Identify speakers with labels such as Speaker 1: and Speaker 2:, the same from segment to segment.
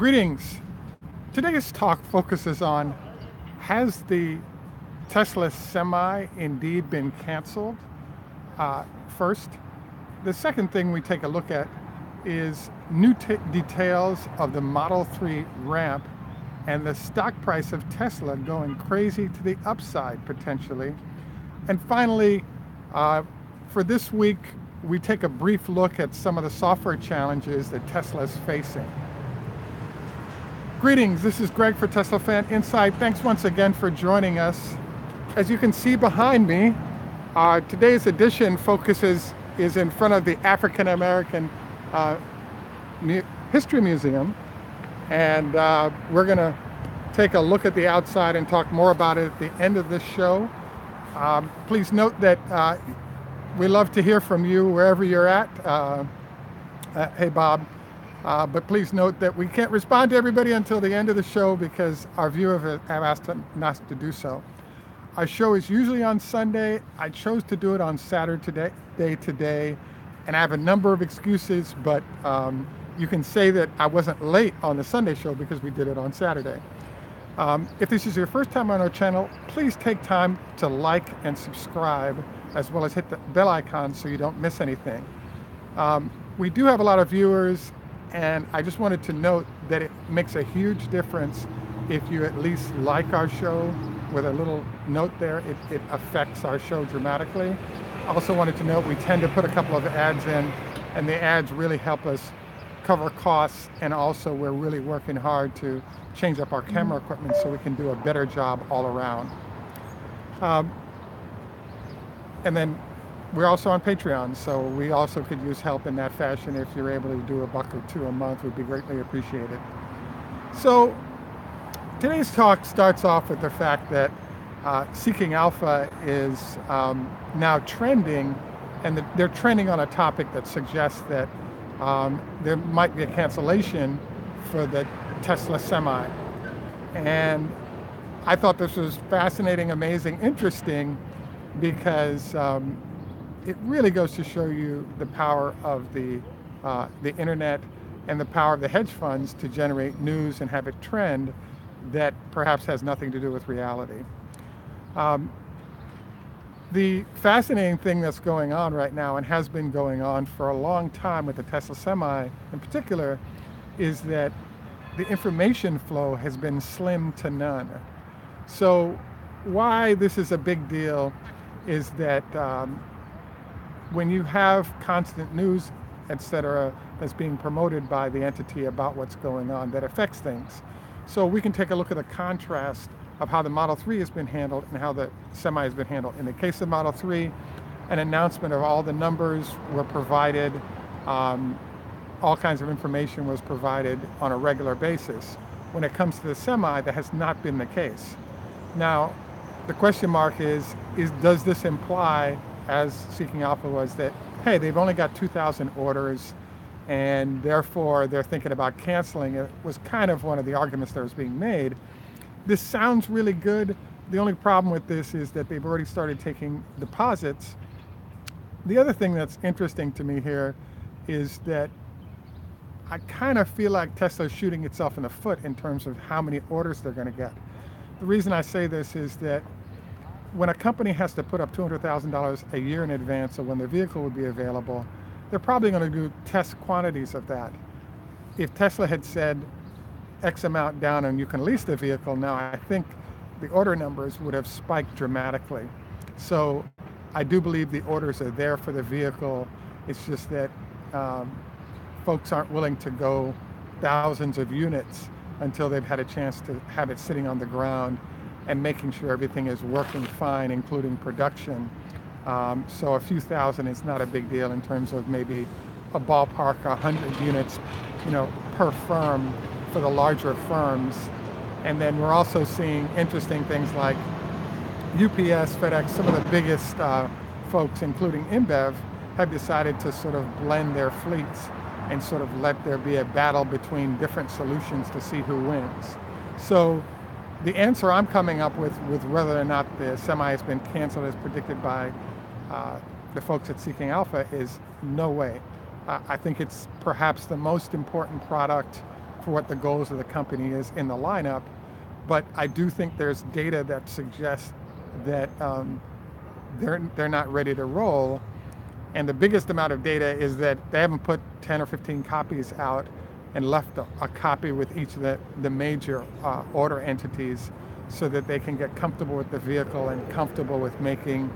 Speaker 1: Greetings. Today's talk focuses on, has the Tesla Semi indeed been canceled? First. The second thing we take a look at is new details of the Model 3 ramp and the stock price of Tesla going crazy to the upside potentially. And finally, for this week, we take a brief look at some of the software challenges that Tesla is facing. Greetings, this is Greg for Tesla Fan Insight. Thanks once again for joining us. As you can see behind me, today's edition is in front of the African American History Museum. And we're gonna take a look at the outside and talk more about it at the end of this show. Please note that we love to hear from you wherever you're at. Hey, Bob. But please note that we can't respond to everybody until the end of the show because our viewers have asked us to do so. Our show is usually on Sunday. I chose to do it on Saturday today, and I have a number of excuses, but you can say that I wasn't late on the Sunday show because we did it on Saturday. If this is your first time on our channel, please take time to like and subscribe, as well as hit the bell icon so you don't miss anything. We do have a lot of viewers, and I just wanted to note that it makes a huge difference if you at least like our show with a little note there. It affects our show dramatically. I also wanted to note we tend to put a couple of ads in, and the ads really help us cover costs, and also we're really working hard to change up our camera equipment so we can do a better job all around. And then we're also on Patreon, so we also could use help in that fashion. If you're able to do $1 or $2 a month, would be greatly appreciated. So today's talk starts off with the fact that Seeking Alpha is now trending, and they're trending on a topic that suggests that there might be a cancellation for the Tesla Semi. And I thought this was fascinating, amazing, interesting, because it really goes to show you the power of the internet and the power of the hedge funds to generate news and have it trend that perhaps has nothing to do with reality. The fascinating thing that's going on right now, and has been going on for a long time with the Tesla Semi in particular, is that the information flow has been slim to none. So why this is a big deal is that when you have constant news, etc., that's being promoted by the entity about what's going on, that affects things. So we can take a look at the contrast of how the Model 3 has been handled and how the Semi has been handled. In the case of Model 3, an announcement of all the numbers were provided, all kinds of information was provided on a regular basis. When it comes to the Semi, that has not been the case. Now, the question mark is does this imply, as Seeking Alpha was, that, hey, they've only got 2,000 orders, and therefore they're thinking about canceling it? Was kind of one of the arguments that was being made. This sounds really good. The only problem with this is that they've already started taking deposits. The other thing that's interesting to me here is that I kind of feel like Tesla's shooting itself in the foot in terms of how many orders they're going to get. The reason I say this is that when a company has to put up $200,000 a year in advance of when the vehicle would be available, they're probably going to do test quantities of that. If Tesla had said X amount down and you can lease the vehicle now, I think the order numbers would have spiked dramatically. So I do believe the orders are there for the vehicle. It's just that folks aren't willing to go thousands of units until they've had a chance to have it sitting on the ground and making sure everything is working fine, including production. So a few thousand is not a big deal in terms of maybe a ballpark 100 units, per firm for the larger firms. And then we're also seeing interesting things like UPS, FedEx, some of the biggest folks, including InBev, have decided to sort of blend their fleets and sort of let there be a battle between different solutions to see who wins. So the answer I'm coming up with whether or not the Semi has been canceled as predicted by the folks at Seeking Alpha is no way. I think it's perhaps the most important product for what the goals of the company is in the lineup. But I do think there's data that suggests that they're not ready to roll. And the biggest amount of data is that they haven't put 10 or 15 copies out and left a copy with each of the major order entities so that they can get comfortable with the vehicle and comfortable with making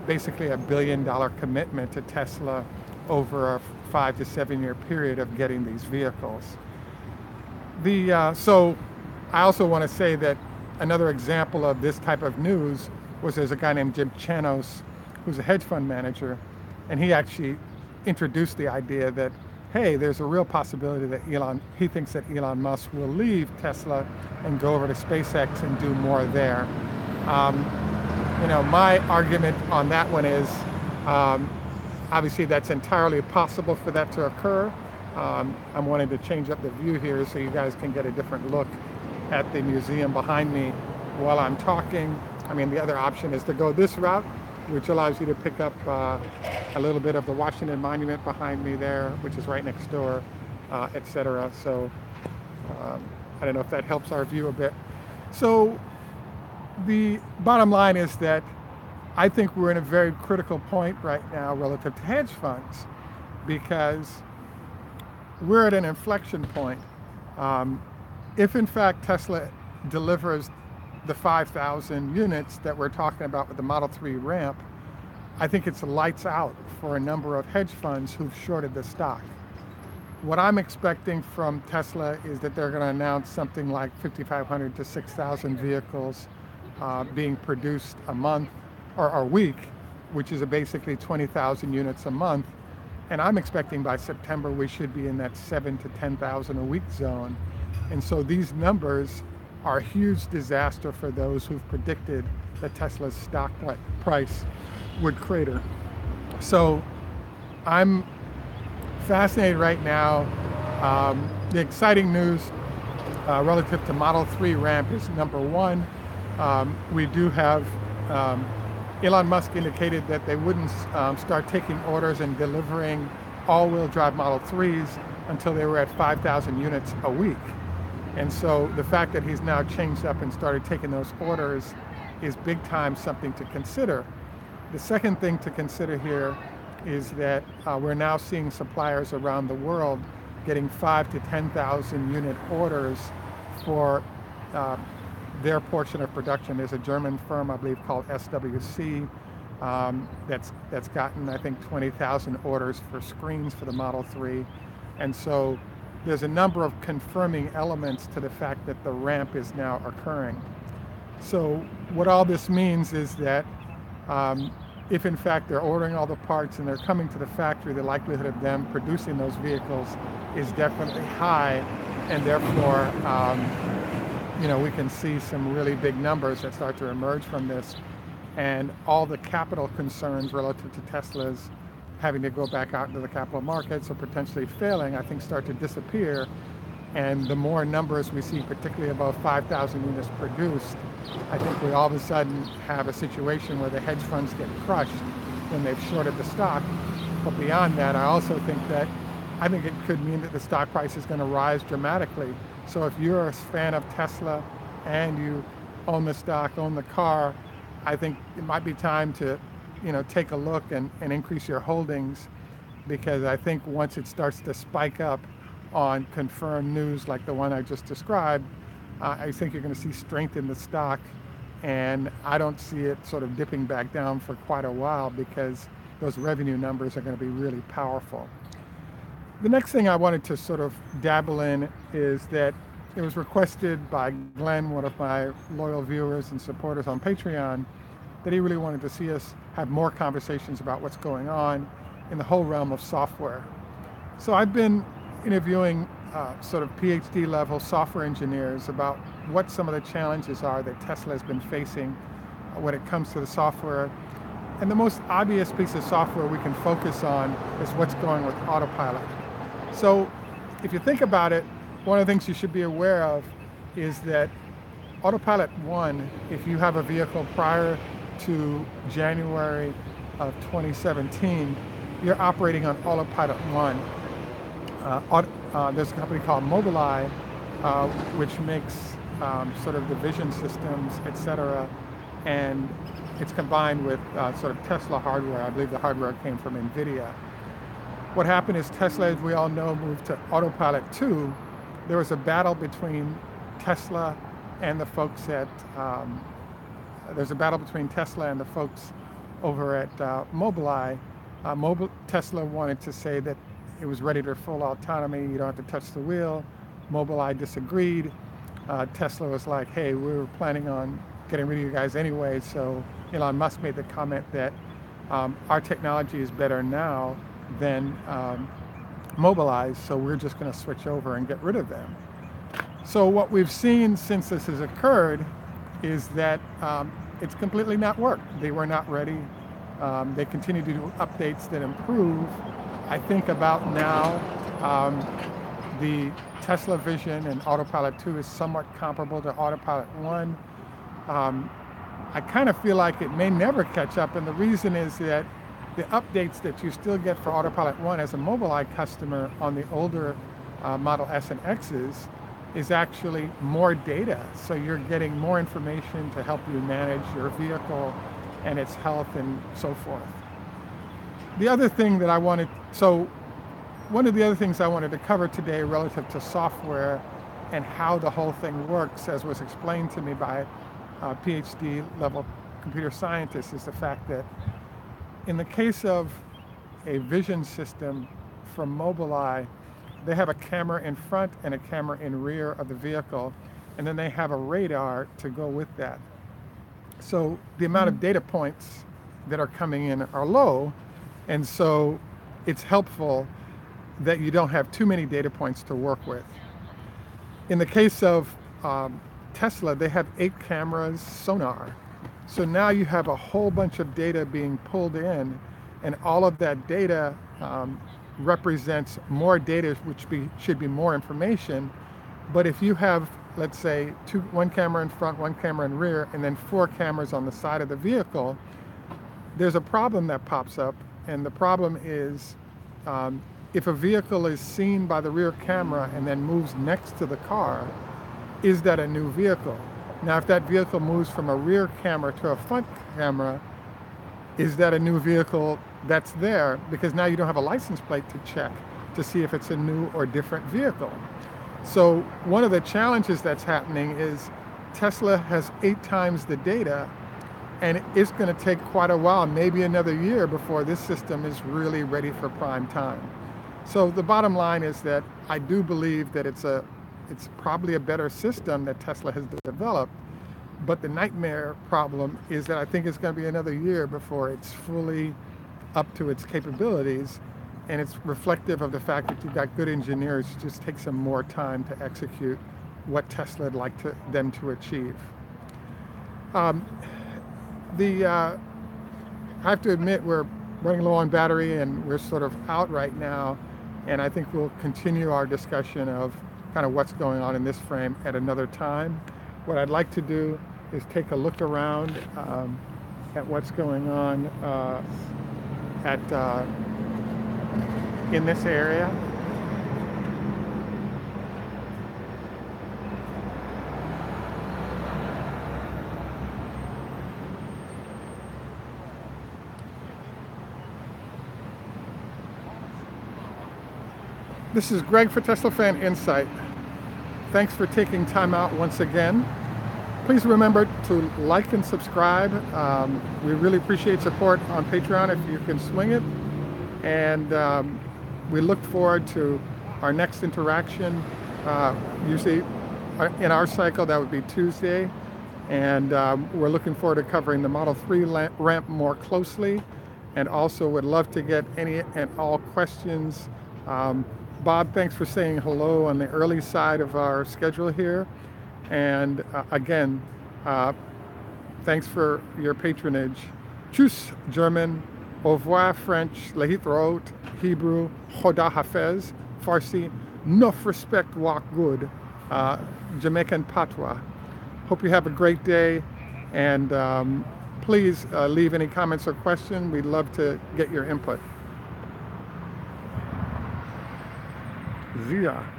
Speaker 1: basically $1 billion commitment to Tesla over a 5 to 7 year period of getting these vehicles. So I also want to say that another example of this type of news was there's a guy named Jim Chanos, who's a hedge fund manager, and he actually introduced the idea that, hey, there's a real possibility that he thinks that Elon Musk will leave Tesla and go over to SpaceX and do more there. My argument on that one is, obviously that's entirely possible for that to occur. I'm wanting to change up the view here so you guys can get a different look at the museum behind me while I'm talking. I mean, the other option is to go this route, which allows you to pick up a little bit of the Washington Monument behind me there, which is right next door, etc. So I don't know if that helps our view a bit. So the bottom line is that I think we're in a very critical point right now relative to hedge funds, because we're at an inflection point. If in fact Tesla delivers the 5,000 units that we're talking about with the Model 3 ramp, I think it's lights out for a number of hedge funds who've shorted the stock. What I'm expecting from Tesla is that they're going to announce something like 5,500 to 6,000 vehicles being produced a month or a week, which is basically 20,000 units a month. And I'm expecting by September we should be in that 7,000 to 10,000 a week zone. And so these numbers are a huge disaster for those who've predicted that Tesla's stock price would crater. So I'm fascinated right now. The exciting news relative to Model 3 ramp is, number one, we do have Elon Musk indicated that they wouldn't start taking orders and delivering all-wheel drive Model 3s until they were at 5,000 units a week. And so the fact that he's now changed up and started taking those orders is big time something to consider. The second thing to consider here is that we're now seeing suppliers around the world getting 5,000 to 10,000 unit orders for their portion of production. There's a German firm, I believe, called SWC that's gotten, I think, 20,000 orders for screens for the Model 3. And so there's a number of confirming elements to the fact that the ramp is now occurring. So what all this means is that if in fact they're ordering all the parts and they're coming to the factory, the likelihood of them producing those vehicles is definitely high, and therefore we can see some really big numbers that start to emerge from this, and all the capital concerns relative to Tesla's having to go back out into the capital markets or potentially failing, I think, start to disappear. And the more numbers we see, particularly above 5,000 units produced, I think we all of a sudden have a situation where the hedge funds get crushed when they've shorted the stock. But beyond that, I also think it could mean that the stock price is going to rise dramatically. So if you're a fan of Tesla and you own the stock, own the car, I think it might be time to take a look and increase your holdings, because I think once it starts to spike up on confirmed news like the one I just described, I think you're going to see strength in the stock, and I don't see it sort of dipping back down for quite a while, because those revenue numbers are going to be really powerful. The next thing I wanted to sort of dabble in is that it was requested by Glenn, one of my loyal viewers and supporters on Patreon, that he really wanted to see us have more conversations about what's going on in the whole realm of software. So I've been interviewing sort of PhD level software engineers about what some of the challenges are that Tesla has been facing when it comes to the software. And the most obvious piece of software we can focus on is what's going with Autopilot. So if you think about it, one of the things you should be aware of is that Autopilot 1, if you have a vehicle prior to January of 2017, you're operating on Autopilot 1. There's a company called Mobileye, which makes sort of the vision systems, etc. And it's combined with sort of Tesla hardware. I believe the hardware came from NVIDIA. What happened is Tesla, as we all know, moved to Autopilot 2. There was a battle between Tesla and the folks at, there's a battle between Tesla and the folks over at Mobileye. Tesla wanted to say that it was ready to full autonomy, you don't have to touch the wheel. Mobileye disagreed. Tesla was like, hey, we were planning on getting rid of you guys anyway, so Elon Musk made the comment that our technology is better now than Mobileye, so we're just going to switch over and get rid of them. So what we've seen since this has occurred is that it's completely not worked. They were not ready. They continue to do updates that improve. I think about now, the Tesla Vision and Autopilot 2 is somewhat comparable to Autopilot 1. I kind of feel like it may never catch up, and the reason is that the updates that you still get for Autopilot 1 as a Mobileye customer on the older Model S and X's is actually more data. So you're getting more information to help you manage your vehicle and its health and so forth. The other thing that one of the other things I wanted to cover today relative to software and how the whole thing works, as was explained to me by a PhD level computer scientist, is the fact that in the case of a vision system from Mobileye, they have a camera in front and a camera in rear of the vehicle, and then they have a radar to go with that. So the amount of data points that are coming in are low, and so it's helpful that you don't have too many data points to work with. In the case of Tesla, they have 8 cameras, sonar. So now you have a whole bunch of data being pulled in, and all of that data represents more data, which should be more information. But if you have, let's say, one camera in front, one camera in rear, and then 4 cameras on the side of the vehicle, there's a problem that pops up. And the problem is, if a vehicle is seen by the rear camera and then moves next to the car, is that a new vehicle? Now, if that vehicle moves from a rear camera to a front camera, is that a new vehicle that's there? Because now you don't have a license plate to check to see if it's a new or different vehicle. So one of the challenges that's happening is Tesla has 8 times the data, and it's going to take quite a while, maybe another year, before this system is really ready for prime time. So the bottom line is that I do believe that it's probably a better system that Tesla has developed, but the nightmare problem is that I think it's going to be another year before it's fully up to its capabilities, and it's reflective of the fact that you've got good engineers. It just takes them more time to execute what Tesla would like them to achieve. I have to admit we're running low on battery and we're sort of out right now, and I think we'll continue our discussion of kind of what's going on in this frame at another time. What I'd like to do is take a look around at what's going on in this area. This is Greg for Tesla Fan Insight. Thanks for taking time out once again. Please remember to like and subscribe. We really appreciate support on Patreon if you can swing it. And we look forward to our next interaction. Usually in our cycle, that would be Tuesday. And we're looking forward to covering the Model 3 ramp more closely. And also would love to get any and all questions. Bob, thanks for saying hello on the early side of our schedule here. And again, thanks for your patronage. Tschüss, German. Au revoir, French. Lehitraot, Hebrew. Choda Hafez, Farsi. Nof respect, walk good. Jamaican patois. Hope you have a great day. And please leave any comments or questions. We'd love to get your input. See ya.